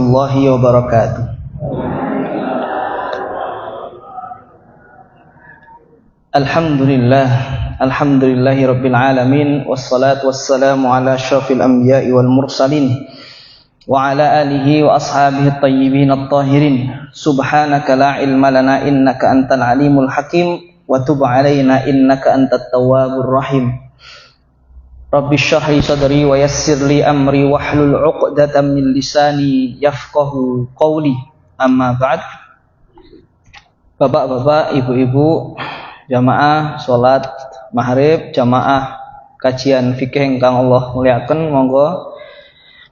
warahmatullahi wabarakatuh. Alhamdulillahi rabbil alamin, wassalatu wassalamu ala asyrafil anbiya'i wal mursalin wa ala alihi wa ashabihi at-tayyibin at-tahirin. Subhanaka la ilma lana innaka antal alimul hakim wa tub alaina innaka antat tawwabur rahim. Rabbi shrah li sadri wa yassir li amri wahlul 'uqdatam min lisani yafqahu qawli. Amma ba'd. Bapak-bapak, ibu-ibu, jamaah salat maghrib, jamaah kajian fikih ingkang Allah muliaken, monggo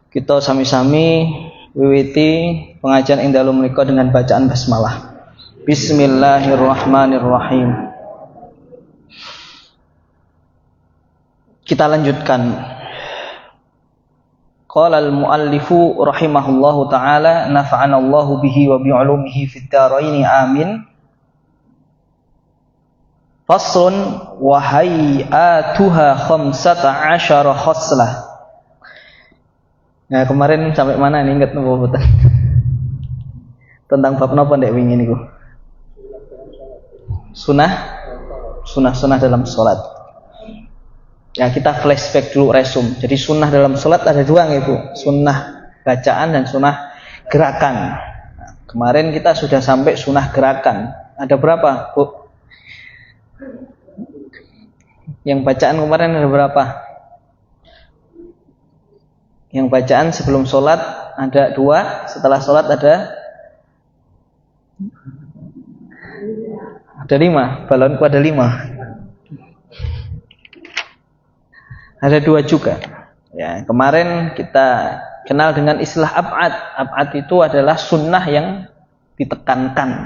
kita sami-sami wiwiti pengajian ing dalu menika dengan bacaan basmalah. Bismillahirrahmanirrahim. Kita lanjutkan. Qala al-muallifu rahimahullahu taala, nafa'anallahu bihi wa bi'ulumihi fid dharain amin. Faslun wa hay'atuha 15 khoslah. Nah, kemarin sampai mana nih, ingat napa mboten? Tentang bab napa ndek wingi niku? Sunah dalam salat. Ya, kita flashback dulu resum. Jadi sunnah dalam salat ada dua nih, Bu. Sunnah bacaan dan sunnah gerakan. Nah, kemarin kita sudah sampai sunnah gerakan. Ada berapa, Bu? Yang bacaan kemarin ada berapa? Yang bacaan sebelum sholat ada 2, setelah sholat ada 5, balonku ada 5. Ada 2 juga. Ya, kemarin kita kenal dengan istilah ab'ad. Ab'ad itu adalah sunnah yang ditekankan.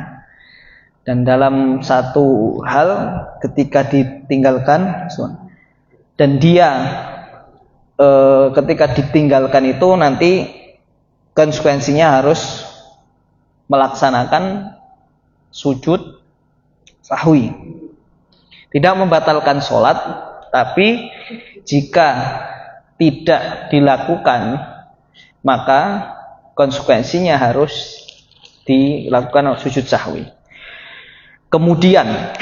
Dan dalam satu hal ketika ditinggalkan, dan dia ketika ditinggalkan itu nanti konsekuensinya harus melaksanakan sujud sahwi. Tidak membatalkan sholat, tapi jika tidak dilakukan maka konsekuensinya harus dilakukan sujud sahwi. Kemudian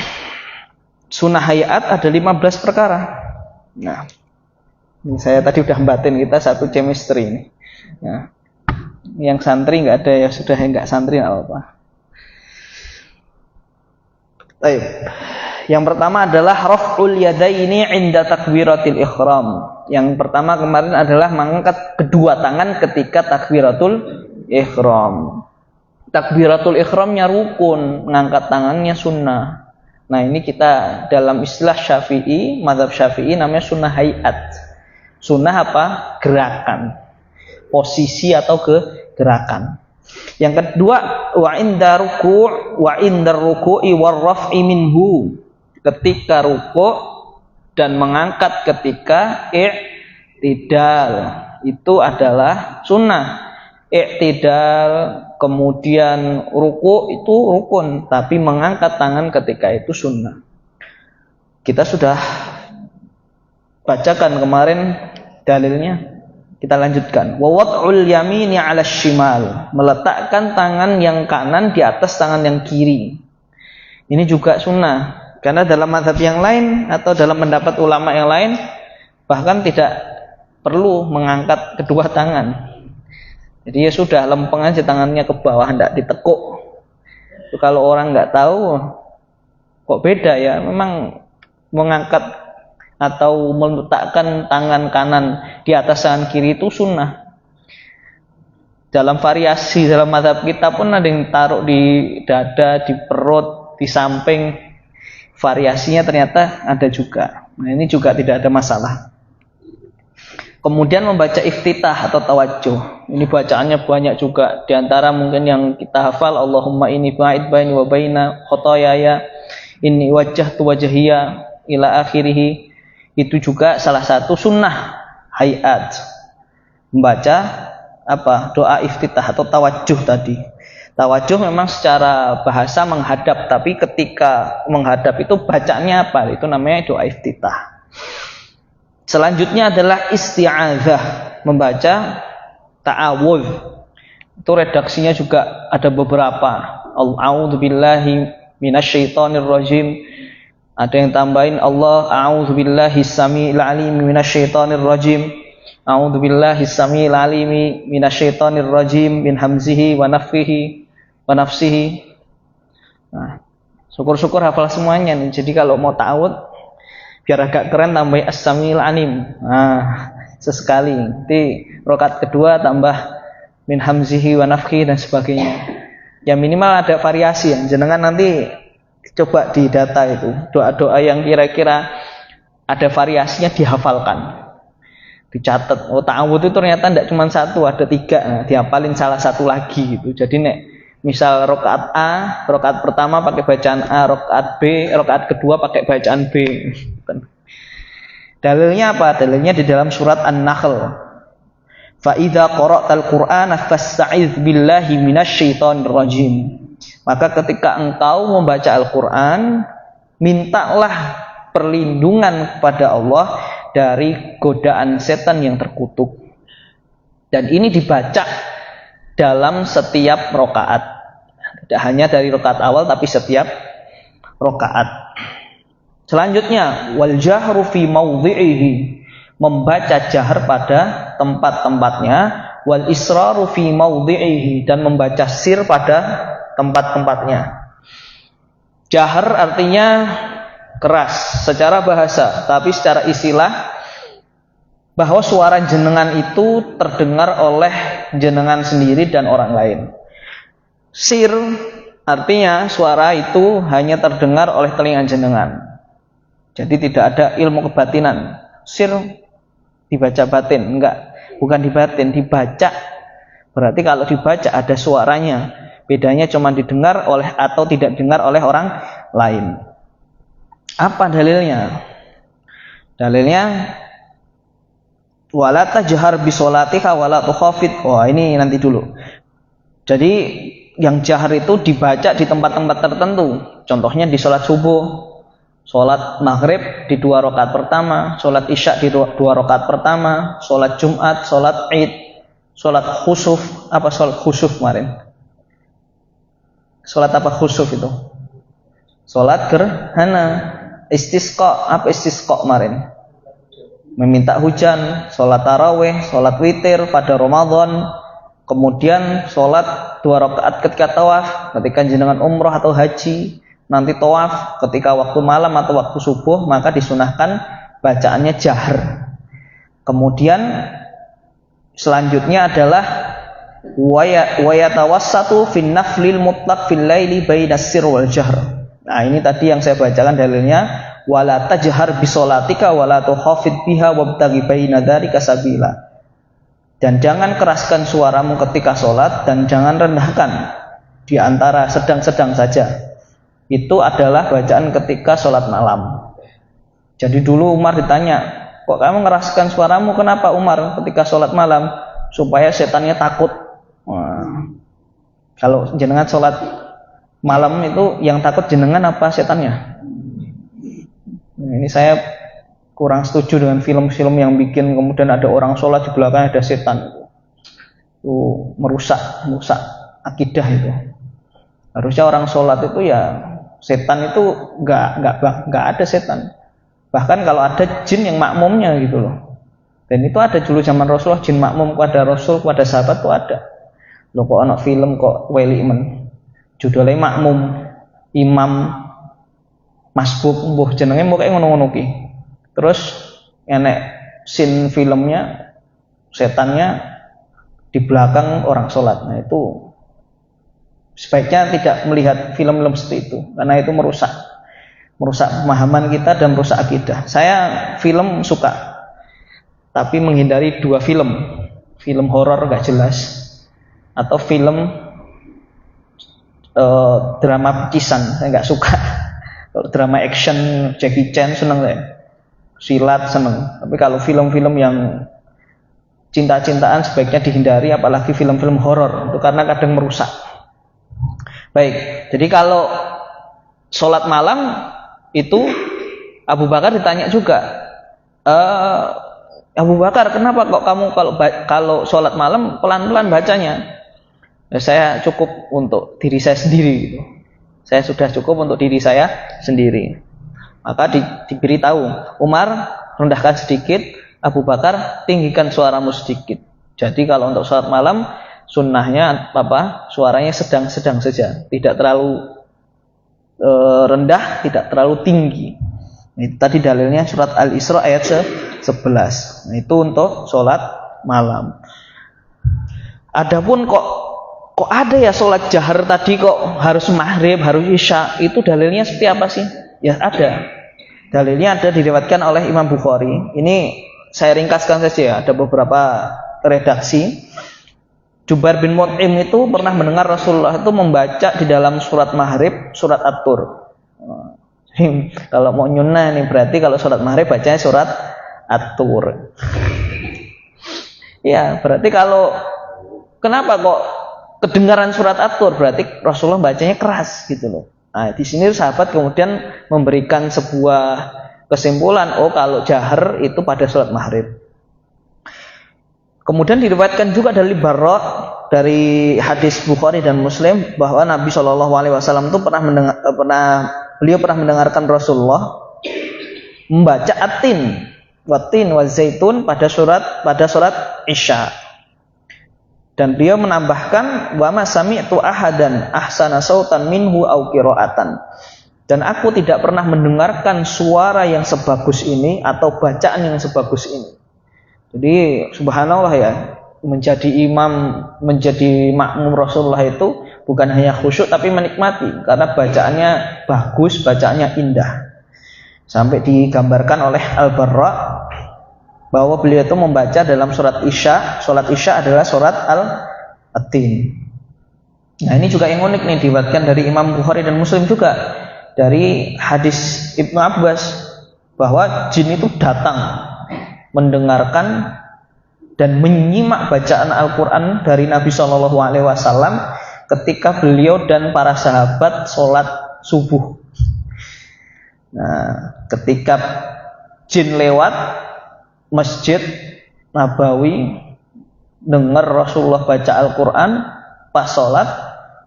sunnah hayat ada 15 perkara. Nah, ini saya tadi udah batin kita satu chemistry ini. Nah, yang santri nggak ada, ya sudah, yang nggak santri nggak apa-apa. Baik. Yang pertama adalah raf'ul yadaini 'inda takbiratil ihram. Yang pertama kemarin adalah mengangkat kedua tangan ketika takbiratul ihram. Takbiratul ihramnya rukun, mengangkat tangannya sunnah. Nah, ini kita dalam istilah Syafi'i, mazhab Syafi'i namanya sunnah hayat. Sunnah apa? Gerakan. Posisi atau gerakan. Yang kedua, wa inda ruku' wa indar ruku'i war raf'i minhu. Ketika ruku' dan mengangkat ketika i'tidal, itu adalah sunnah. I'tidal kemudian ruku' itu rukun, tapi mengangkat tangan ketika itu sunnah. Kita sudah bacakan kemarin dalilnya. Kita lanjutkan. Wa wad'ul yamini 'ala shimal, meletakkan tangan yang kanan di atas tangan yang kiri. Ini juga sunnah. Karena dalam mazhab yang lain atau dalam pendapat ulama yang lain bahkan tidak perlu mengangkat kedua tangan. Jadi ya sudah, lempeng aja tangannya ke bawah, tidak ditekuk. Itu kalau orang nggak tahu kok beda ya, memang mengangkat atau meletakkan tangan kanan di atas tangan kiri itu sunnah. Dalam variasi dalam mazhab kita pun ada yang taruh di dada, di perut, di samping. Variasinya ternyata ada juga. Nah, ini juga tidak ada masalah. Kemudian membaca iftitah atau tawajjuh. Ini bacaannya banyak juga. Di antara mungkin yang kita hafal, Allahumma inni ba'id baini wa baina khotoyaya, inni wajjahtu wajhiya ila akhirih. Itu juga salah satu sunnah hayat. Membaca apa? Doa iftitah atau tawajjuh tadi. Tawajjuh memang secara bahasa menghadap, tapi ketika menghadap itu bacaannya apa? Itu namanya doa iftitah. Selanjutnya adalah isti'adzah, membaca ta'awudz. Itu redaksinya juga ada beberapa. A'udzubillahi minasyaitonirrajim. Ada yang tambahin Allah a'udzubillahi samiil alim minasyaitonirrajim. A'udzubillahi samiil alim minasyaitonirrajim min hamzihi wa nafthihi wa nafsihi. Nah, syukur-syukur hafal semuanya nih. Jadi kalau mau ta'awud biar agak keren tambahin as-samiil alim. Nah, sesekali. Nanti rakaat kedua tambah min hamzihi wa nafthihi dan sebagainya. Ya minimal ada variasi ya. Jenengan nanti coba di data itu doa-doa yang kira-kira ada variasinya dihafalkan, dicatat. Oh ta'awud itu ternyata tidak cuma satu, ada 3. Nah, dihafalin salah satu lagi gitu. Jadi nek misal rakaat A, rakaat pertama pakai bacaan A, rakaat B, rakaat kedua pakai bacaan B. Dalilnya apa? Dalilnya di dalam surat An-Nahl. Fa idza qara'tal Qur'ana fasta'idz billahi minasyaitonir rajim. Maka ketika engkau membaca Al-Qur'an, mintalah perlindungan kepada Allah dari godaan setan yang terkutuk. Dan ini dibaca dalam setiap rakaat. Tidak hanya dari rakaat awal tapi setiap rakaat. Selanjutnya wal jahru fi mawdhi'ihi, membaca jahar pada tempat-tempatnya, wal israru fi mawdhi'ihi, dan membaca sir pada tempat-tempatnya. Jahar artinya keras secara bahasa, tapi secara istilah bahwa suara jenengan itu terdengar oleh jenengan sendiri dan orang lain. Sir artinya suara itu hanya terdengar oleh telinga jenengan. Jadi tidak ada ilmu kebatinan. Sir dibaca batin, enggak, bukan dibatin, dibaca. Berarti kalau dibaca ada suaranya. Bedanya cuma didengar oleh atau tidak didengar oleh orang lain. Apa dalilnya? Dalilnya wala tajhar bi sholatika wala tukhafit. Wah, ini nanti dulu. Jadi yang jahar itu dibaca di tempat-tempat tertentu. Contohnya di sholat subuh, sholat maghrib di 2 rakaat pertama, sholat isya di 2 rakaat pertama, sholat Jumat, sholat Id, sholat khusuf. Apa sholat khusuf kemarin? Sholat apa khusuf itu? Sholat gerhana. Istisqa. Apa istisqa kemarin? Meminta hujan. Sholat tarawih, sholat witir pada Ramadan. Kemudian sholat 2 rakaat ketika tawaf, ketika jenengan umroh atau haji. Nanti tawaf ketika waktu malam atau waktu subuh, maka disunahkan bacaannya jahar. Kemudian selanjutnya adalah wa yatawassatu fin naflil mutlaq fil laili bainas sir wal jahr. Nah, ini tadi yang saya bacakan dalilnya, wala tajhar bi sholatika wala tukhafid biha wabtaghi baina dzalika sabila. Dan jangan keraskan suaramu ketika sholat dan jangan rendahkan di antara sedang-sedang saja. Itu adalah bacaan ketika sholat malam. Jadi dulu Umar ditanya, kok kamu ngeraskan suaramu, kenapa Umar ketika sholat malam? Supaya setannya takut. Wah. Kalau jenengan sholat malam itu yang takut jenengan apa setannya? Nah, ini saya kurang setuju dengan film-film yang bikin kemudian ada orang sholat di belakang ada setan. Itu merusak akidah itu. Harusnya orang sholat itu ya setan itu nggak ada setan. Bahkan kalau ada jin yang makmumnya gitu loh. Dan itu ada dulu zaman Rasulullah, jin makmum kepada Rasul, kepada sahabat itu ada. Loh kok anak film kok weli men. Judulnya makmum, imam, masbuk, mbuh jenenge mbok kayak ngono-ngono ki. Terus enek scene filmnya setannya di belakang orang sholat. Nah itu sebaiknya tidak melihat film-film seperti itu karena itu merusak pemahaman kita dan merusak akidah. Saya film suka, tapi menghindari 2 film horor gak jelas atau film drama pecisan. Saya nggak suka. Kalau drama action Jackie Chan seneng saya, silat seneng. Tapi kalau film-film yang cinta-cintaan sebaiknya dihindari, apalagi film-film horor itu karena kadang merusak. Baik, jadi kalau sholat malam itu Abu Bakar ditanya juga, Abu Bakar kenapa kok kamu kalau sholat malam pelan-pelan bacanya? Saya cukup untuk diri saya sendiri gitu. Saya sudah cukup untuk diri saya sendiri. Maka diberitahu, Umar rendahkan sedikit, Abu Bakar tinggikan suaramu sedikit. Jadi kalau untuk sholat malam sunnahnya suaranya sedang-sedang saja, tidak terlalu rendah, tidak terlalu tinggi. Itu tadi dalilnya surat Al-Isra ayat 11. Nah, itu untuk sholat malam. Adapun kok ada ya sholat jahar tadi kok harus maghrib, harus isya, itu dalilnya seperti apa sih? Ya ada. Dalilnya ada diriwayatkan oleh Imam Bukhari. Ini saya ringkaskan saja ya, ada beberapa redaksi. Jubair bin Mut'im itu pernah mendengar Rasulullah itu membaca di dalam surat maghrib, surat At-Tur. Kalau mau nyunnah ini berarti kalau surat maghrib bacanya surat At-Tur. Ya, berarti kalau kenapa kok kedengaran surat At-Tur, berarti Rasulullah bacanya keras gitu loh. Nah, di sini sahabat kemudian memberikan sebuah kesimpulan, oh kalau jahar itu pada sholat maghrib. Kemudian diriwayatkan juga dari Barra dari hadis Bukhari dan Muslim bahwa Nabi SAW itu beliau pernah mendengarkan Rasulullah membaca atin, watin, wazaitun pada surat Isya. Dan beliau menambahkan wa ma sami'tu ahadan ahsana sautan minhu au qira'atan. Dan aku tidak pernah mendengarkan suara yang sebagus ini atau bacaan yang sebagus ini. Jadi subhanallah ya, menjadi imam, menjadi makmum Rasulullah itu bukan hanya khusyuk tapi menikmati karena bacaannya bagus, bacaannya indah. Sampai digambarkan oleh Al-Barra bahwa beliau itu membaca dalam surat Isya. Surat Isya adalah surat Al-Atin. Nah, ini juga yang unik nih, diriwayatkan dari Imam Bukhari dan Muslim juga dari hadis Ibnu Abbas bahwa jin itu datang mendengarkan dan menyimak bacaan Al-Quran dari Nabi SAW ketika beliau dan para sahabat sholat subuh. Nah, ketika jin lewat Masjid Nabawi dengar Rasulullah baca Al-Quran pas sholat,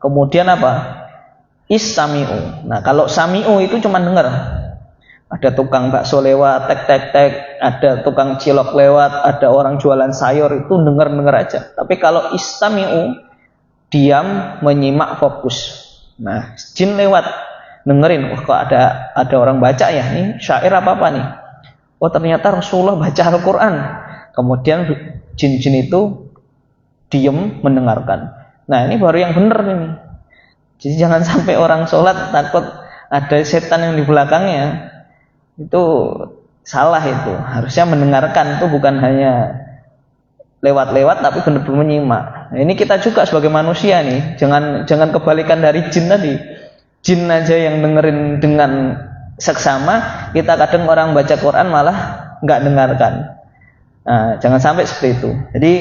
kemudian apa? Istami'u. Nah, kalau sami'u itu cuma dengar. Ada tukang bakso lewat, tek, ada tukang cilok lewat, ada orang jualan sayur, itu dengar aja. Tapi kalau istami'u, diam, menyimak, fokus. Nah, jin lewat, dengerin, wah kok ada orang baca ya, ini syair apa nih? Oh ternyata Rasulullah baca Al-Quran. Kemudian jin-jin itu diam mendengarkan. Nah, ini baru yang benar ini. Jadi jangan sampai orang sholat takut ada setan yang di belakangnya. Itu salah itu. Harusnya mendengarkan itu bukan hanya lewat-lewat tapi benar-benar menyimak. Nah, ini kita juga sebagai manusia nih, jangan kebalikan dari jin tadi. Jin aja yang dengerin dengan seksama, kita kadang orang baca Quran malah nggak dengarkan. Nah, jangan sampai seperti itu. Jadi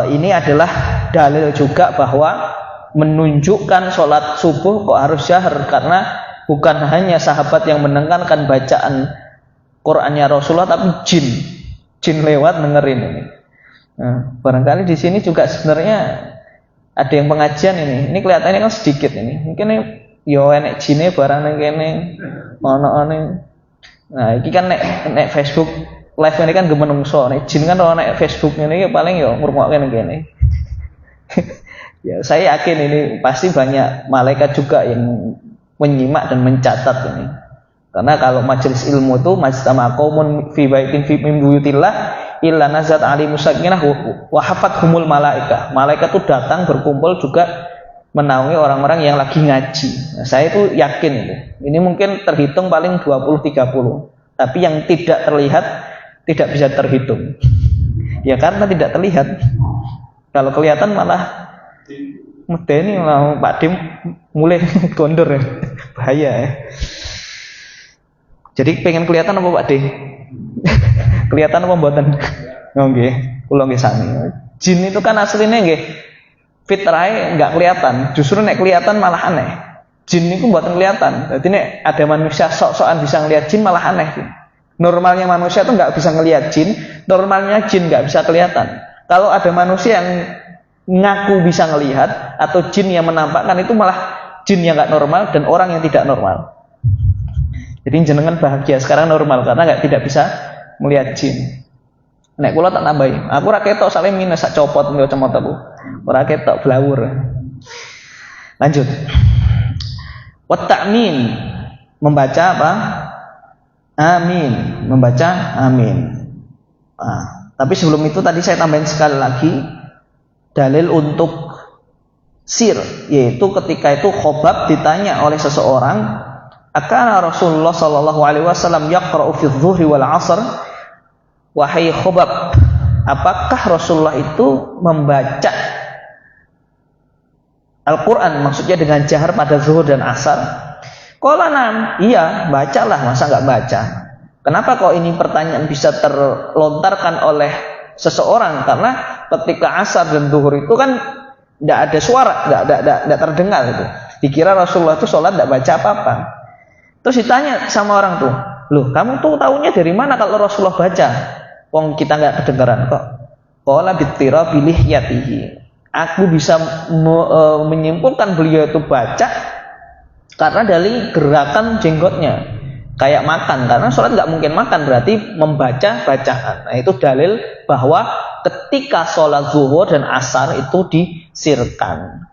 ini adalah dalil juga bahwa menunjukkan sholat subuh kok harus jahar, karena bukan hanya sahabat yang mendengarkan bacaan Qur'annya Rasulullah, tapi jin lewat dengerin ini. Nah, barangkali di sini juga sebenarnya ada yang pengajian ini. Ini kelihatannya kan sedikit ini. Mungkin yo enek jine barang nang kene ono-ono. Nah, iki kan nek Facebook live ini kan gemenungso. Nek jin kan nek Facebook ini paling yo ngrungokke nang kene. Ya, saya yakin ini pasti banyak malaikat juga yang menyimak dan mencatat ini. Karena kalau majelis ilmu itu majtama qaumun fi baitin fi min buyutillah illa nazat alimus sakinah wa hafathumul malaikah. Malaikat itu datang berkumpul juga menaungi orang-orang yang lagi ngaji. Nah, saya itu yakin itu. Ini mungkin terhitung paling 20-30. Tapi yang tidak terlihat tidak bisa terhitung. Ya karena tidak terlihat. Kalau kelihatan malah medeni mau Pak Dim mulai gondor ya. Bahaya ya. Jadi pengen kelihatan apa Pak Dim? Kelihatan apa mboten? Nggih, kula nggih sami. Jin itu kan aslinya nggih fitrahe enggak kelihatan. Justru nek kelihatan malah aneh. Jin itu mboten kelihatan. Jadi nek ada manusia sok-sokan bisa ngelihat jin malah aneh. Normalnya manusia itu enggak bisa ngelihat jin, normalnya jin enggak bisa kelihatan. Kalau ada manusia yang ngaku bisa ngelihat atau jin yang menampakkan itu malah jin yang nggak normal dan orang yang tidak normal. Jadi jenengan bahagia sekarang normal karena tidak bisa melihat jin. Nek kula tak tambahi, aku ora ketok sale minus sak copot nggo kacamataku. Ora ketok blawur. Lanjut. Wa ta'min, membaca apa? Amin, membaca amin. Nah, tapi sebelum itu tadi saya tambahin sekali lagi dalil untuk sir, yaitu ketika itu Khobab ditanya oleh seseorang, akana Rasulullah sallallahu alaihi wasallam yaqra'u fi dzuhri wal 'asr. Wahai Khobab, apakah Rasulullah itu membaca Al-Quran, maksudnya dengan jahar pada zuhur dan asar? Qala na'am, iya, bacalah, masa nggak baca? Kenapa kok ini pertanyaan bisa terlontarkan oleh seseorang? Karena ketika asar dan zuhur itu kan tidak ada suara, tidak terdengar itu. Dikira Rasulullah itu sholat tidak baca apa-apa. Terus ditanya sama orang tuh, loh kamu tuh taunya dari mana kalau Rasulullah baca? Wong kita nggak kedengaran kok. Qala bittira bilihyatihi. Aku bisa menyimpulkan beliau itu baca karena dari gerakan jenggotnya, kayak makan, karena sholat nggak mungkin makan, berarti membaca bacaan. Nah itu dalil bahwa ketika sholat zuhur dan asar itu disirkan.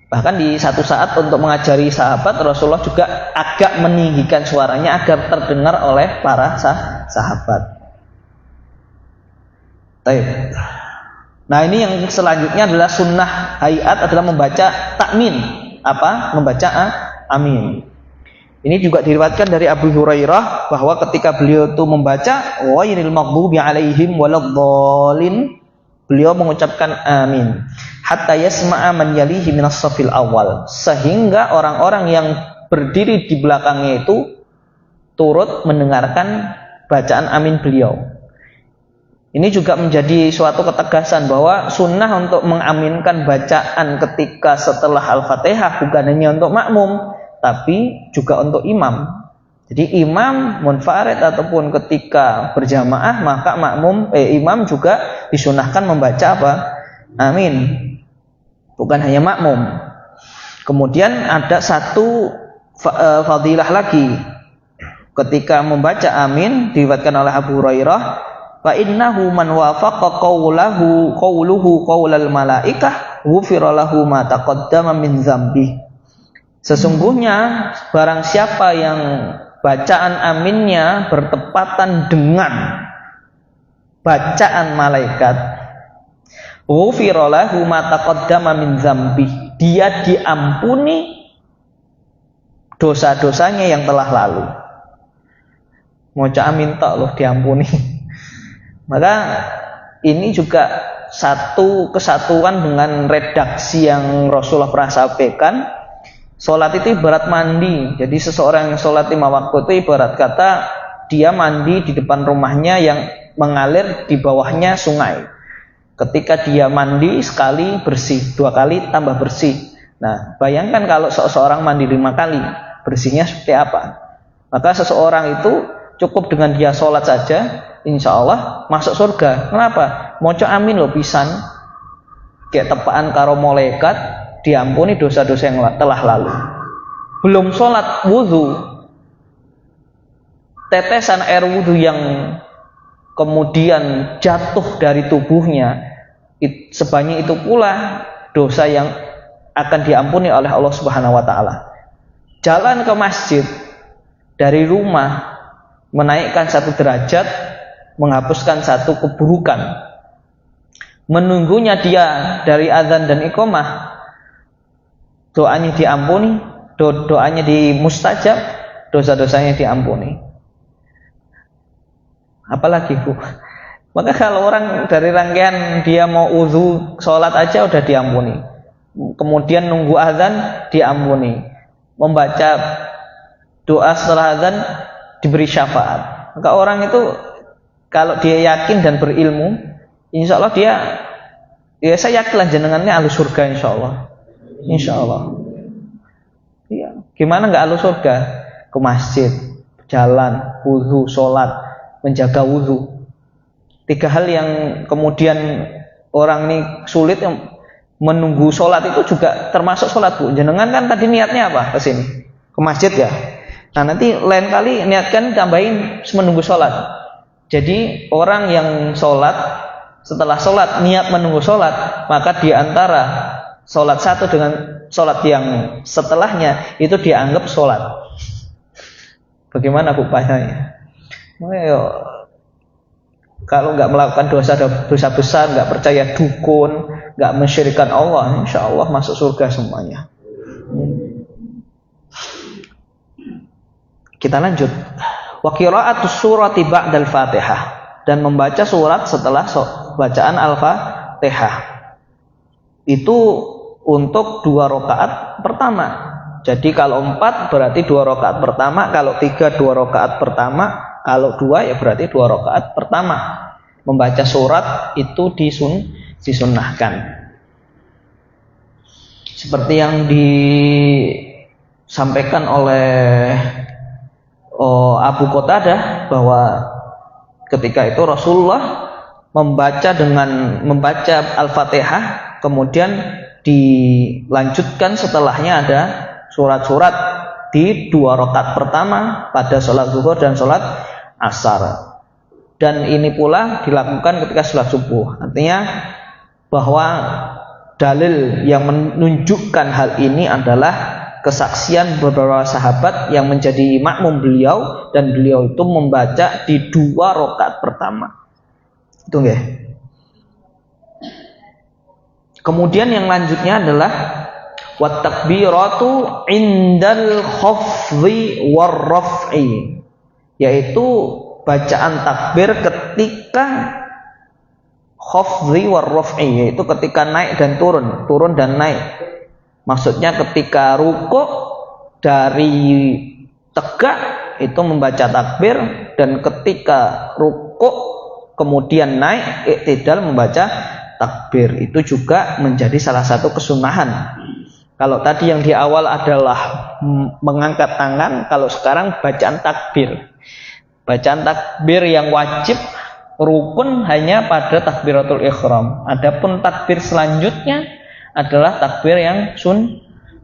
Bahkan di satu saat untuk mengajari sahabat, Rasulullah juga agak meninggikan suaranya agar terdengar oleh para sahabat. Nah ini yang selanjutnya adalah sunnah hayat adalah membaca takmin. Apa? Membaca amin. Ini juga diriwayatkan dari Abu Hurairah bahwa ketika beliau itu membaca ghairil maghdubi alaihim waladhdallin, beliau mengucapkan amin hatta yasma'a man yalihi minas safil awal, sehingga orang-orang yang berdiri di belakangnya itu turut mendengarkan bacaan amin beliau. Ini juga menjadi suatu ketegasan bahwa sunnah untuk mengaminkan bacaan ketika setelah Al-Fatihah bukan hanya untuk makmum, tapi juga untuk imam. Jadi imam munfarid ataupun ketika berjamaah, maka imam juga disunahkan membaca apa? Amin. Bukan hanya makmum. Kemudian ada satu fadilah lagi. Ketika membaca amin diriwayatkan oleh Abu Hurairah, fa innahu man wafaqa qawluhu qaulal malaikah ghufira lahu ma taqaddama min dzambi. Sesungguhnya barang siapa yang bacaan aminnya bertepatan dengan bacaan malaikat, ghufira lahu ma taqaddama min dzambi, dia diampuni dosa-dosanya yang telah lalu. Maca amin tok loh diampuni. Maka ini juga satu kesatuan dengan redaksi yang Rasulullah pernah sampaikan. Sholat itu ibarat mandi. Jadi seseorang yang sholat 5 waktu itu ibarat kata dia mandi di depan rumahnya yang mengalir di bawahnya sungai. Ketika dia mandi sekali bersih, 2 kali tambah bersih. Nah bayangkan kalau seseorang mandi 5 kali, bersihnya seperti apa? Maka seseorang itu cukup dengan dia sholat saja, insya Allah masuk surga. Kenapa? Moco amin loh pisan, kayak tepaan karo malaikat, diampuni dosa-dosa yang telah lalu. Belum sholat wudhu, tetesan air wudhu yang kemudian jatuh dari tubuhnya, sebanyak itu pula dosa yang akan diampuni oleh Allah Subhanahu wa Ta'ala. Jalan ke masjid dari rumah menaikkan 1 derajat, menghapuskan 1 keburukan. Menunggunya dia dari azan dan iqamah, doanya diampuni, doanya dimustajab, dosa-dosanya diampuni. Apalagi Bu? Maka kalau orang dari rangkaian dia mau wudu, sholat aja udah diampuni. Kemudian nunggu azan diampuni. Membaca doa setelah azan diberi syafaat. Maka orang itu kalau dia yakin dan berilmu, insya Allah saya yakin jenengannya ahli surga insya Allah. Insya Allah. Iya. Gimana nggak ahli surga? Ke masjid, jalan, wudu, sholat, menjaga wudu. 3 hal yang kemudian orang ini sulit menunggu sholat itu juga termasuk sholat, Bu. Jenengan kan tadi niatnya apa ke sini? Ke masjid ya. Nah, nanti lain kali niatkan tambahin menunggu sholat. Jadi orang yang sholat, setelah sholat niat menunggu sholat, maka di antara sholat satu dengan sholat yang setelahnya itu dianggap sholat. Bagaimana Bu pahanya? Kalau nggak melakukan dosa besar, nggak percaya dukun, nggak mensyirikkan Allah, insya Allah masuk surga semuanya. Kita lanjut. Wa qira'atus surati ba'dal Fatihah, dan membaca surat setelah bacaan Al-Fatihah. Itu untuk 2 rakaat pertama. Jadi kalau 4 berarti 2 rakaat pertama, kalau 3 2 rakaat pertama. Kalau 2 ya berarti 2 rakaat pertama. Membaca surat itu disunnahkan. Seperti yang disampaikan oleh Abu Qatadah bahwa ketika itu Rasulullah membaca Al-Fatihah, kemudian dilanjutkan setelahnya ada surat-surat di 2 rakaat pertama pada sholat zuhur dan sholat asar. Dan ini pula dilakukan ketika sholat subuh. Artinya bahwa dalil yang menunjukkan hal ini adalah kesaksian beberapa sahabat yang menjadi makmum beliau, dan beliau itu membaca di 2 rakaat pertama. Itu nggih. Kemudian yang lanjutnya adalah wat takbiratu indal khafdhi war raf'i, yaitu bacaan takbir ketika khafdhi war raf'i, yaitu ketika naik dan turun dan naik. Maksudnya ketika rukuk dari tegak itu membaca takbir, dan ketika rukuk kemudian naik i'tidal membaca takbir. Itu juga menjadi salah satu kesunahan. Kalau tadi yang di awal adalah mengangkat tangan, kalau sekarang bacaan takbir. Bacaan takbir yang wajib rukun hanya pada takbiratul ihram. Adapun takbir selanjutnya adalah takbir yang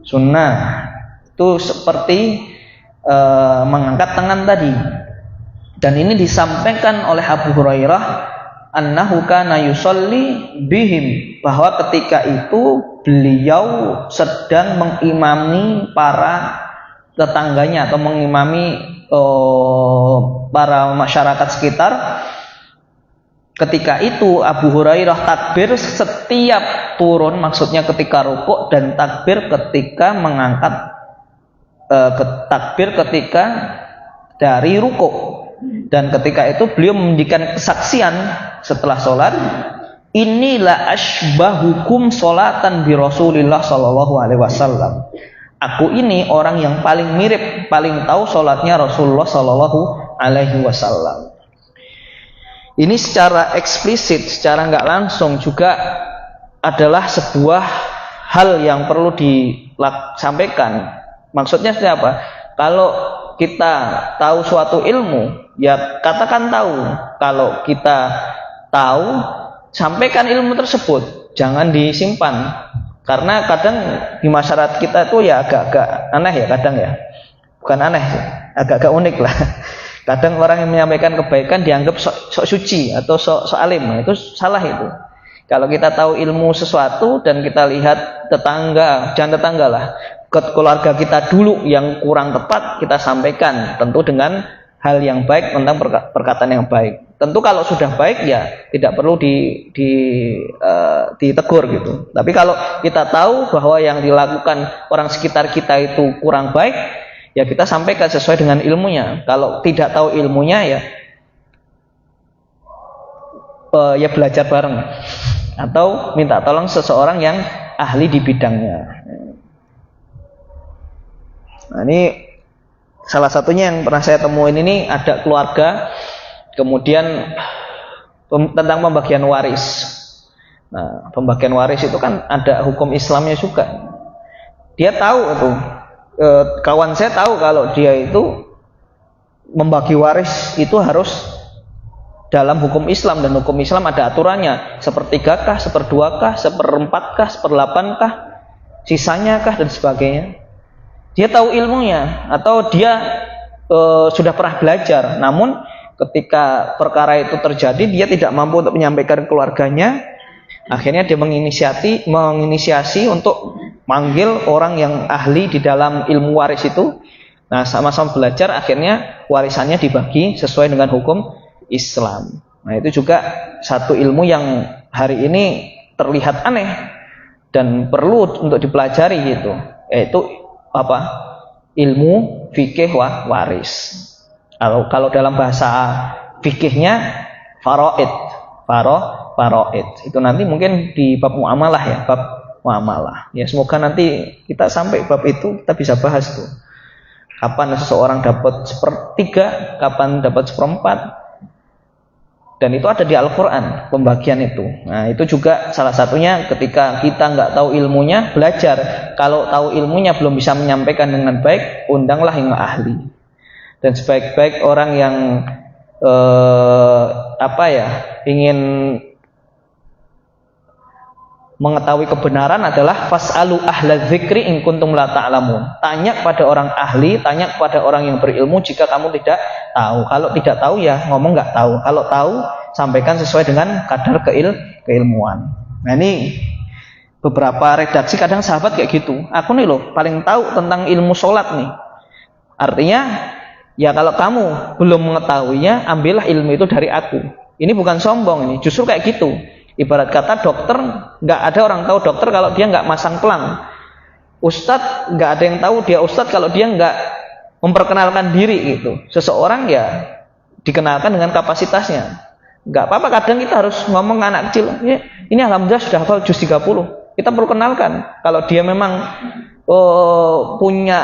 sunnah. Itu seperti mengangkat tangan tadi. Dan ini disampaikan oleh Abu Hurairah annahu kana yusolli bihim, bahwa ketika itu beliau sedang mengimami para tetangganya atau mengimami para masyarakat sekitar. Ketika itu Abu Hurairah takbir setiap turun, maksudnya ketika rukuk, dan takbir ketika mengangkat takbir ketika dari rukuk. Dan ketika itu beliau memberikan kesaksian setelah sholat, inilah asbahukum sholatan bi Rasulillah sallallahu alaihi wasallam. Aku ini orang yang paling mirip, paling tahu sholatnya Rasulullah sallallahu alaihi wasallam. Ini secara eksplisit, secara nggak langsung juga adalah sebuah hal yang perlu disampaikan. Maksudnya apa? Kalau kita tahu suatu ilmu, ya katakan tahu. Kalau kita tahu, sampaikan ilmu tersebut, jangan disimpan. Karena kadang di masyarakat kita itu ya agak-agak aneh ya kadang ya. Bukan aneh, agak-agak unik lah. Kadang orang yang menyampaikan kebaikan dianggap sok suci atau sok alim. Itu salah itu. Kalau kita tahu ilmu sesuatu dan kita lihat tetangga, jangan tetangga lah, keluarga kita dulu yang kurang tepat, kita sampaikan tentu dengan hal yang baik, tentang perkataan yang baik. Tentu kalau sudah baik ya tidak perlu ditegur gitu. Tapi kalau kita tahu bahwa yang dilakukan orang sekitar kita itu kurang baik, ya kita sampaikan sesuai dengan ilmunya. Kalau tidak tahu ilmunya ya belajar bareng atau minta tolong seseorang yang ahli di bidangnya. Nah, ini salah satunya yang pernah saya temuin. Ini ada keluarga, kemudian tentang pembagian waris. Nah, pembagian waris itu kan ada hukum Islamnya juga. Dia tahu itu, kawan saya tahu kalau dia itu membagi waris itu harus dalam hukum Islam, dan hukum Islam ada aturannya, sepertigakah, seperduakah, seperempatkah, seperdelapankah, sisanya kah, dan sebagainya. Dia tahu ilmunya atau dia sudah pernah belajar, namun ketika perkara itu terjadi dia tidak mampu untuk menyampaikan ke keluarganya, akhirnya dia menginisiasi untuk manggil orang yang ahli di dalam ilmu waris itu. Nah, sama-sama belajar, akhirnya warisannya dibagi sesuai dengan hukum Islam. Nah, itu juga satu ilmu yang hari ini terlihat aneh dan perlu untuk dipelajari gitu, yaitu apa? Ilmu fikih waris. Kalau dalam bahasa fikihnya faraid. Itu nanti mungkin di bab muamalah ya, bab muamalah. Ya, semoga nanti kita sampai bab itu kita bisa bahas tuh. Kapan seseorang dapat sepertiga, kapan dapat seperempat. Dan itu ada di Al-Quran, pembagian itu. Nah, itu juga salah satunya ketika kita nggak tahu ilmunya, belajar. Kalau tahu ilmunya belum bisa menyampaikan dengan baik, undanglah yang ahli. Dan sebaik-baik orang yang ingin mengetahui kebenaran adalah fas'alu ahla dzikri in kuntum la ta'lamun. Tanya kepada orang ahli, tanya kepada orang yang berilmu jika kamu tidak tahu. Kalau tidak tahu ya ngomong nggak tahu. Kalau tahu sampaikan sesuai dengan kadar keilmuan. Nah, ini beberapa redaksi kadang sahabat kayak gitu. Aku nih loh paling tahu tentang ilmu sholat nih. Artinya ya kalau kamu belum mengetahuinya, ambillah ilmu itu dari aku. Ini bukan sombong, ini justru kayak gitu. Ibarat kata dokter, nggak ada orang tahu dokter kalau dia nggak masang pelang. Ustadz nggak ada yang tahu dia ustadz kalau dia nggak memperkenalkan diri gitu. Seseorang ya dikenalkan dengan kapasitasnya. Nggak apa-apa, kadang kita harus ngomong ke anak kecil, ya, ini alhamdulillah sudah hafal juz 30. Kita perlu kenalkan kalau dia memang punya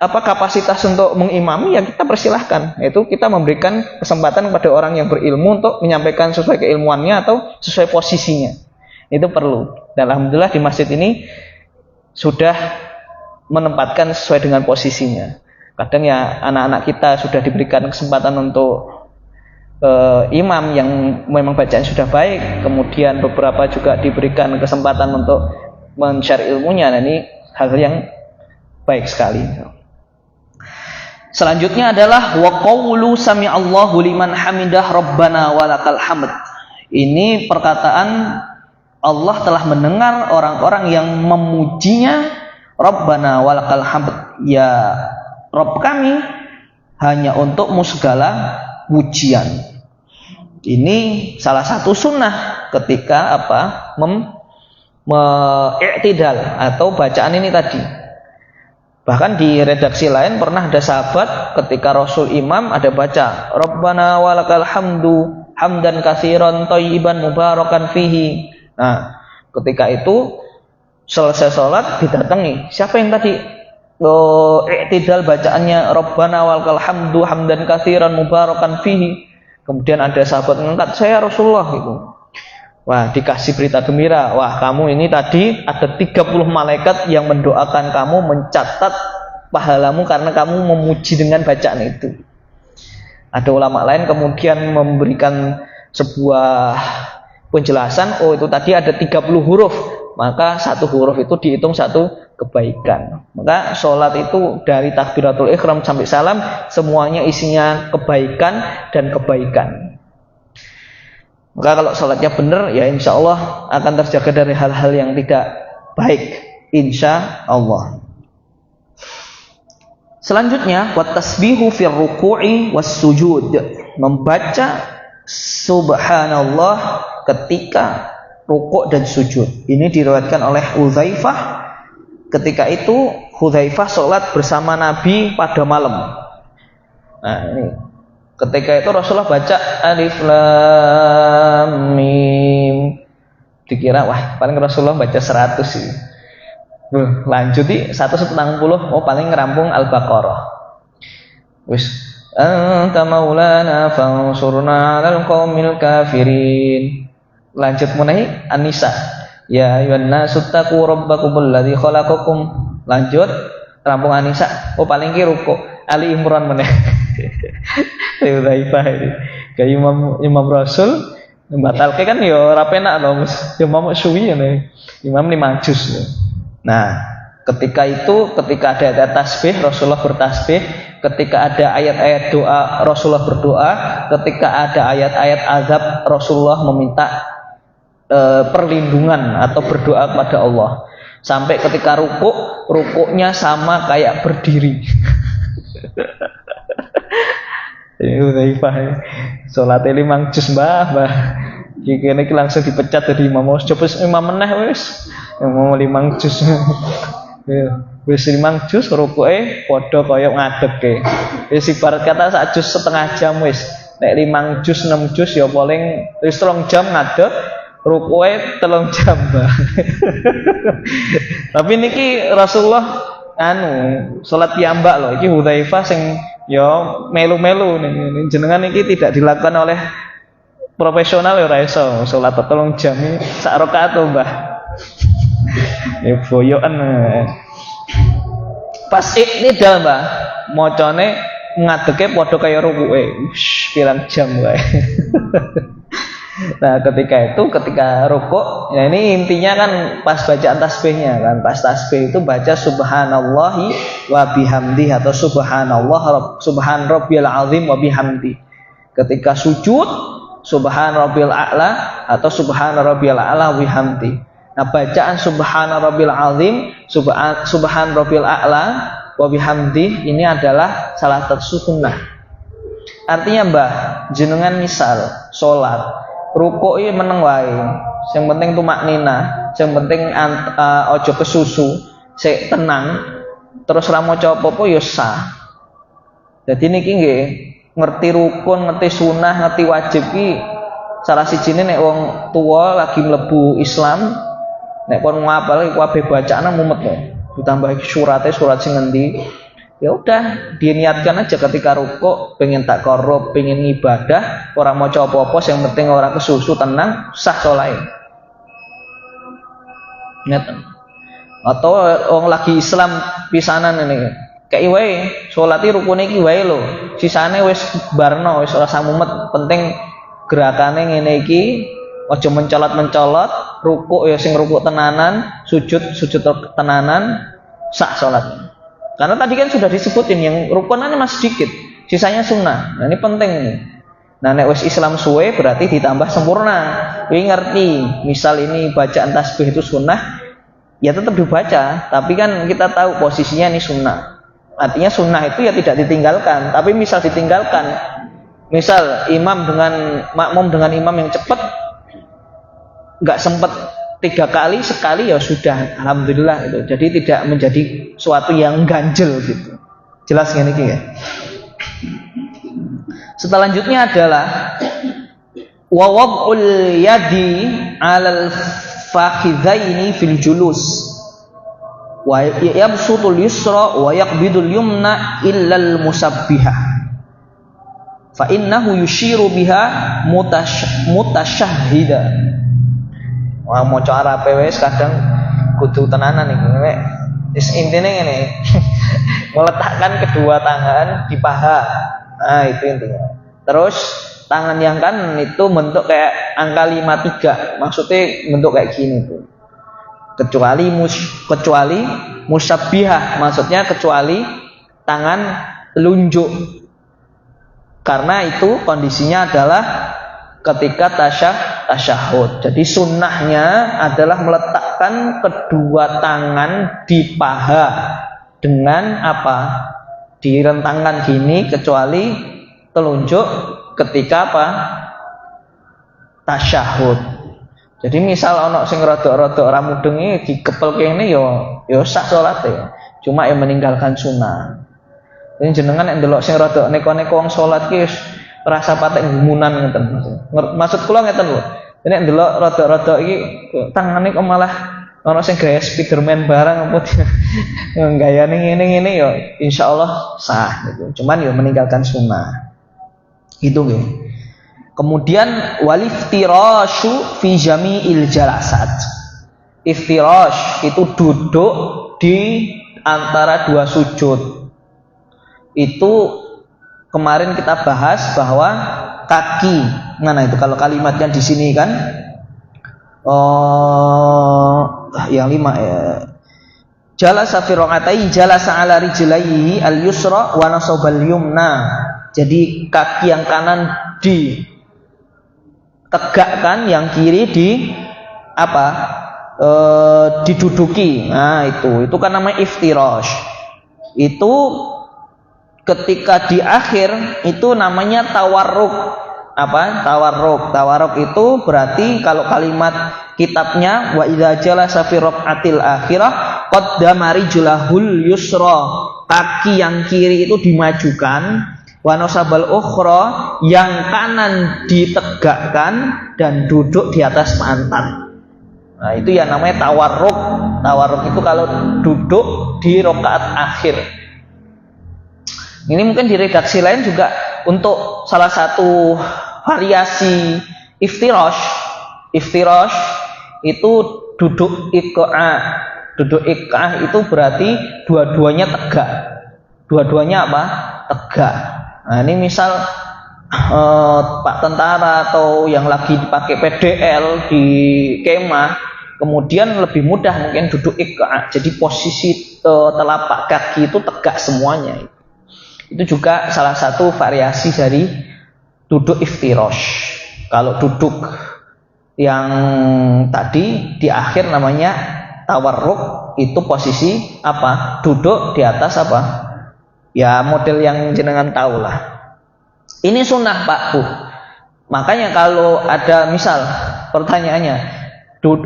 kapasitas untuk mengimami, ya kita persilahkan. Itu kita memberikan kesempatan kepada orang yang berilmu untuk menyampaikan sesuai keilmuannya atau sesuai posisinya. Itu perlu. Dan alhamdulillah di masjid ini sudah menempatkan sesuai dengan posisinya. Kadang ya anak-anak kita sudah diberikan kesempatan untuk imam yang memang bacaan sudah baik, kemudian beberapa juga diberikan kesempatan untuk men-share ilmunya. Nah, ini hal yang baik sekali. Selanjutnya adalah wa qawlu sami'allahu liman hamidah rabbana walakal hamd. Ini perkataan Allah telah mendengar orang-orang yang memujinya, rabbana walakal hamd, ya Rabb kami, hanya untukmu segala pujian. Ini salah satu sunnah ketika i'tidal atau bacaan ini tadi. Bahkan di redaksi lain pernah ada sahabat ketika Rasul imam ada baca Rabbana walakal hamdu hamdan katsiran thayyiban mubarakan fihi. Nah, ketika itu selesai sholat didatangi, siapa yang tadi i'tidal bacaannya Rabbana walakal hamdu hamdan katsiran mubarakan fihi. Kemudian ada sahabat mengangkat, saya Rasulullah gitu. Wah, dikasih berita gembira. Wah, kamu ini tadi ada 30 malaikat yang mendoakan kamu, mencatat pahalamu karena kamu memuji dengan bacaan itu. Ada ulama lain kemudian memberikan sebuah penjelasan, oh itu tadi ada 30 huruf, maka satu huruf itu dihitung satu kebaikan. Maka sholat itu dari takbiratul ihram sampai salam semuanya isinya kebaikan dan kebaikan. Maka kalau sholatnya benar, ya insya Allah akan terjaga dari hal-hal yang tidak baik, insya Allah. Selanjutnya, wat tasbihu fir ruku'i was sujud, membaca subhanallah ketika rukuk dan sujud. Ini diriwayatkan oleh Hudzaifah. Ketika itu Hudzaifah sholat bersama Nabi pada malam. Nah, ini ketika itu Rasulullah baca alif lam mim. Dikira wah paling Rasulullah baca 100 sih. Lanjut di 140, oh paling ngerampung Al-Baqarah. Wis anta maulana fansurna 'alal qaumil kafirin. Lanjut menahi An-Nisa. Ya ayyuhan nasu taqu rabbakumul ladzi khalaqakum. Lanjut rampung An-Nisa. Oh paling ki rukuk Ali Imran meneh. Hudzaifah ini. Kayak Imam Rasul membatalkan kan ya ora penak lho, ya mau suwi ya Imam 5 juz. Nah, ketika ada ayat tasbih Rasulullah bertasbih, ketika ada ayat-ayat doa Rasulullah berdoa, ketika ada ayat-ayat azab Rasulullah meminta perlindungan atau berdoa kepada Allah. Sampai ketika rukuknya sama kayak berdiri. Ini Hudzaifah. Salat 5 juz mbah. Iki langsung dipecat dari imam. Coba imam meneh wis. Mau 5 juz. Wis 5 juz rukuke padha kaya ngadege. Wis ibarat kata sak juz setengah jam wis. Nek 5 juz 6 juz ya paling wis 3 jam ngadeg, rukuke 3 jam, Mbah. Tapi niki Rasulullah salat piyambak lho. Iki Hudzaifah sing ya melu-melu nih. Jenengan niki tidak dilakukan oleh profesional ya ora iso salat 3 jam iki sak rakaat to, Mbah. Ya boyokan. Pas iktidal, Mbah, macane ngadege padha kaya rukuke. Pirang jam wae. Nah, ketika rukuk, ya ini intinya kan pas bacaan tasbihnya kan. Pas tasbih itu baca subhanallahi wa bihamdi atau subhan rabbiyal azim wa bihamdi. Ketika sujud subhan rabbil a'la atau subhan rabbiyal a'la wa bihamdi. Nah, bacaan subhana rabbil azim, subhan rabbil a'la wa bihamdi ini adalah salah satu sunnah. Artinya, Mbah, jenengan misal salat, rukuk iki meneng wae. Sing penting tumaknina, sing penting aja kesusu, sik tenang, terus ra maca apa-apa ya sah. Dadi niki nggih ngerti rukun, ngerti sunah, ngerti wajib iki salah sijine nek wong tua lagi mlebu Islam. Nek kon ngapal kabeh bacaan mumet lho. Ditambah surat sing ngendi. Ya udah, diniatkan aja ketika rukuk pengen tak korup, pengen ibadah, ora maca apa-apa, yang penting ora kesusu, tenang, sah salate. Ngeten. Atau wong lagi Islam pisanan ini. Kayak wae, salate rukune iki wae lho. Sisane wis barno, wis ora samumet, penting gerakane ngene iki. Ojo mencolot-mencolot, rukuk ya sing rukuk tenanan, sujud tenanan, sah salat. Karena tadi kan sudah disebutin yang rukunannya masih sedikit, sisanya sunnah. Nah, ini penting nih. Nah, nek wis Islam suwe berarti ditambah sempurna. Kuwi ngerti, misal ini bacaan tasbih itu sunnah, ya tetap dibaca, tapi kan kita tahu posisinya ini sunnah. Artinya sunnah itu ya tidak ditinggalkan, tapi misal ditinggalkan, misal imam dengan makmum dengan imam yang cepat nggak sempat 3 kali, sekali ya sudah, alhamdulillah itu. Jadi tidak menjadi suatu yang ganjel gitu. Jelas gini ya. Selanjutnya adalah wa wad'ul yadi 'alal fakhidaini fil julus wa yabsutul yusra wa yaqbidul yumna illal musabbihah fa innahu yushiru biha mutasyahhida. Wah, maca Arabe wis kadang kudu tenanan iki. Wis intine ngene. Meletakkan kedua tangan di paha. Nah, itu intinya. Terus tangan yang kanan itu bentuk kayak angka 53. Maksudnya bentuk kayak gini tuh. Kecuali musabbihah, maksudnya kecuali tangan telunjuk. Karena itu kondisinya adalah ketika tasyahud. Jadi sunnahnya adalah meletakkan kedua tangan di paha dengan apa? Direntangkan gini kecuali telunjuk ketika apa? Tasyahud. Jadi misal ana sing rada-rada ora mudeng iki dikepel kene ya sah salate. Cuma yang meninggalkan sunnah. Ini jenengan nek ndelok sing rada neko-neko wong salat ki rasa patek gumunan ngeten. Maksud kula ngeten lho. Nek ndelok rada-rada iki tangane kok malah ana sing gaya Spiderman barang apa gayane ngene-ngene ya insyaallah sah gitu. Cuman ya meninggalkan sunnah. Gitu nggih. Kemudian waliftirasyu fi jami'il jalasat. Iftirash itu duduk di antara dua sujud. Itu kemarin kita bahas bahwa Kaki. Mana itu kalau kalimatnya di sini kan? Yang 5 ya. Jalasa fi raqatai jalasa ala rijlaihi al-yusra wa nasabal yumna. Jadi kaki yang kanan ditegakkan, yang kiri diduduki. Nah, itu kan namanya iftirash. Itu ketika di akhir itu namanya tawarruk. Tawarruk itu berarti kalau kalimat kitabnya wa idza jalasa fi raqatil akhirah qaddama rijlahul yusra, kaki yang kiri itu dimajukan, wa nasabal ukhra, yang kanan ditegakkan dan duduk di atas pantat. Nah, itu yang namanya tawarruk. Tawarruk itu kalau duduk di rakaat akhir. Ini mungkin di redaksi lain juga untuk salah satu variasi iftirash. Iftirash itu duduk iqa'ah. Duduk iqa'ah itu berarti dua-duanya tegak. Dua-duanya apa? Tegak. Nah, ini misal Pak tentara atau yang lagi dipakai PDL di kemah, kemudian lebih mudah mungkin duduk iqa'ah. Jadi posisi telapak kaki itu tegak semuanya. Itu juga salah satu variasi dari duduk iftirash. Kalau duduk yang tadi di akhir namanya tawarruk, itu posisi apa? Duduk di atas apa? Ya model yang jenengan tahu lah. Ini sunnah Pak Bu. Makanya kalau ada misal pertanyaannya,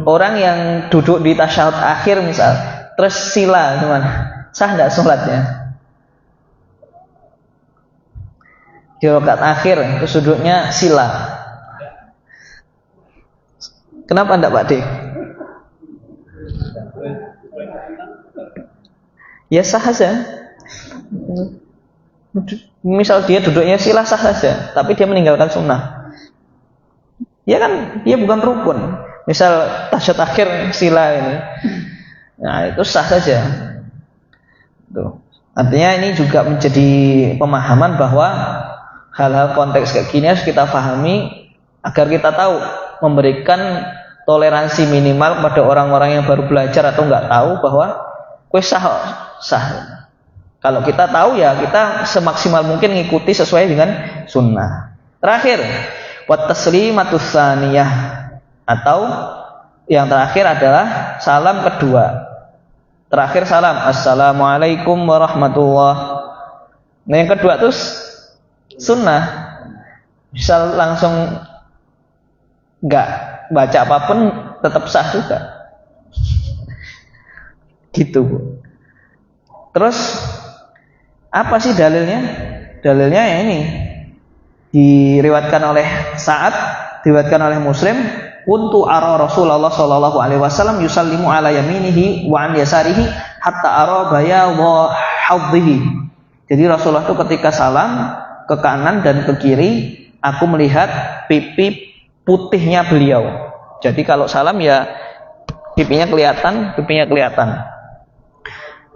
orang yang duduk di tasyahud akhir misal, terus sila gimana? Sah enggak sholatnya? Di rakaat akhir itu sudutnya sila. Kenapa enggak Pak D? Ya sah saja. Misal dia duduknya sila sah saja, tapi dia meninggalkan sunnah. Ya kan dia bukan rukun. Misal tasyahud akhir sila ini. Nah, itu sah saja. Tuh. Artinya ini juga menjadi pemahaman bahwa hal-hal konteks kayak gini harus kita pahami agar kita tahu memberikan toleransi minimal pada orang-orang yang baru belajar atau nggak tahu bahwa kue sah. Kalau kita tahu ya kita semaksimal mungkin mengikuti sesuai dengan sunnah. Terakhir, wat taslimatus tsaniyah, atau yang terakhir adalah salam kedua. Terakhir salam, assalamualaikum warahmatullahi. Nah yang kedua itu sunnah. Bisa langsung nggak baca apapun tetap sah juga. Gitu Bu. Terus apa sih dalilnya? Dalilnya ya ini diriwayatkan oleh Sa'ad, diriwayatkan oleh Muslim, kuntu ara Rasulullah sallallahu alaihi wasallam yusallimu ala yaminihi wa an yasarihi hatta ara bayadha hadhihi. Jadi Rasulullah itu ketika salam ke kanan dan ke kiri, aku melihat pipi putihnya beliau. Jadi kalau salam ya pipinya kelihatan.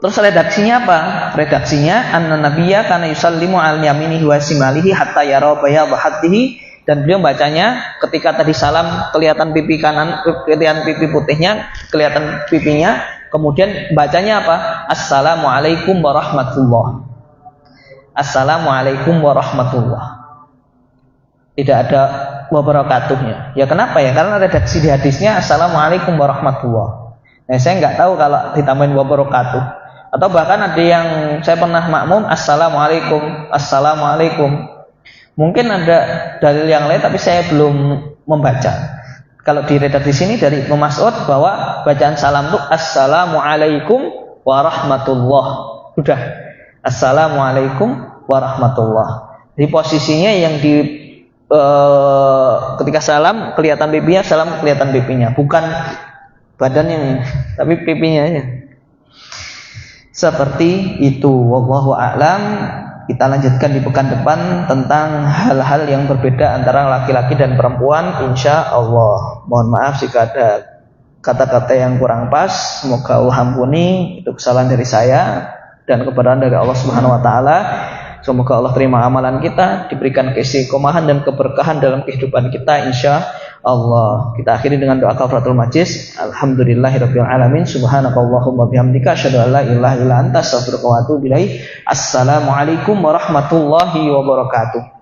Terus redaksinya apa? Redaksinya anna nabiyya kana yusallimu al yaminihi wa shimalihi hatta yara bayadha hadhihi, dan beliau bacanya ketika tadi salam kelihatan pipi kanan, kelihatan pipi putihnya, kelihatan pipinya, kemudian bacanya apa? Assalamualaikum warahmatullah. Assalamualaikum warahmatullah. Tidak ada wabarakatuhnya. Ya kenapa ya? Karena redaksi di hadisnya assalamualaikum warahmatullah. Nah, saya nggak tahu kalau ditambahin wabarakatuh. Atau bahkan ada yang saya pernah makmum assalamualaikum. Mungkin ada dalil yang lain tapi saya belum membaca. Kalau di redaksi sini dari Ibnu Mas'ud bahwa bacaan salam itu assalamualaikum warahmatullah. Sudah. Assalamualaikum warahmatullah. Di posisinya yang ketika salam kelihatan pipinya, salam kelihatan pipinya, bukan badannya tapi pipinya aja. Seperti itu. Wallahu a'lam. Kita lanjutkan di pekan depan tentang hal-hal yang berbeda antara laki-laki dan perempuan, insya Allah. Mohon maaf jika ada kata-kata yang kurang pas. Semoga Allah ampuni. Itu kesalahan dari saya dan kebenaran dari Allah Subhanahu wa taala. Semoga Allah terima amalan kita, diberikan keistiqomahan dan keberkahan dalam kehidupan kita insya Allah. Kita akhiri dengan doa kafaratul majlis. Alhamdulillahirabbil alamin. Subhanakallahumma bihamdika asyhadu an la ilaha illa anta astaghfiruka wa atubu ilaik. Assalamualaikum warahmatullahi wabarakatuh.